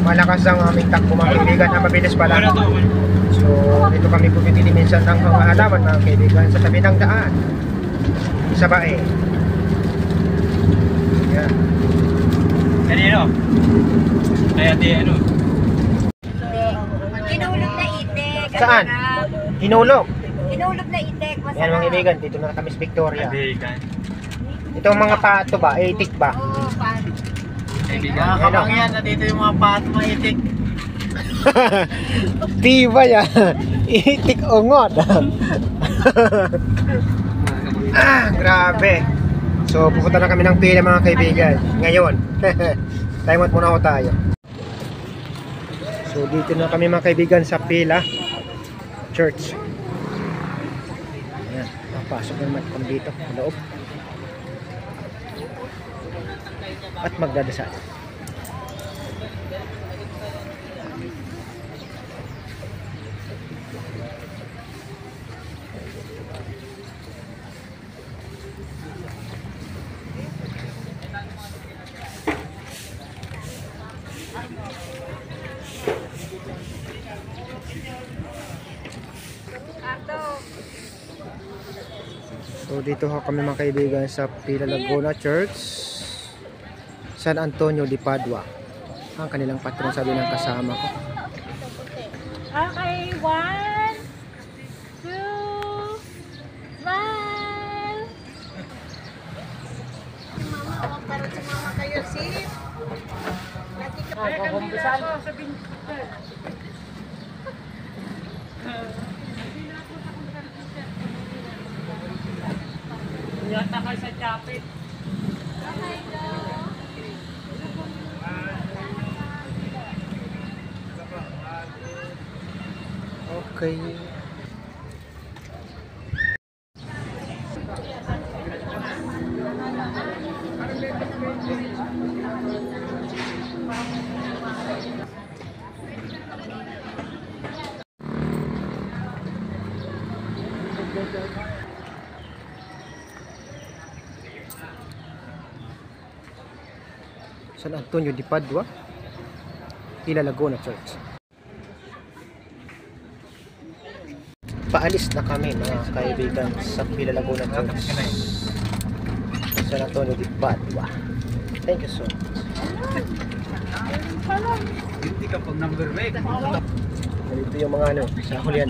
malakas ang aming takbo mga kaibigan, mabilis pala. So dito kami bumibili minsan ng mga halaman mga kaibigan sa tabi ng daan sa bae. Yan. Kanino? Kaya di ano? Hinulog na itik. Saan? Hinulog? Hinulog na itik. Yan mga kaibigan, dito na kami sa Victoria. Kaibigan. Ito ang mga pato ba? Itik ba? Oo, paano? Kaibigan. Mga kamangyan, nandito yung mga pato maitik. Diba yan? Itik ungot. Grabe. So pupunta na kami ng pila mga kaibigan ngayon. Time out muna ako tayo. So dito na kami mga kaibigan sa pila church. Ayan, papasok naman kami dito sa loob at magdadasal. So dito ho kami mga kaibigan sa Pila Laguna Church, San Antonio de Padua. Ang kanilang patron, sabi ng kasama ko. Okay, 1, 2, smile. Mama, awag parang si mama kayo, sis. Lagi ka pa kumbisan. Yata kayo sa chapit. Okay. San Antonio de Padua, Pila Laguna Church. Paalis na kami mga kaibigan sa Pila Laguna Church, San Antonio de Padua. Thank you so much. Hindi ka pag number make. Dito yung mga ano, sa Julian.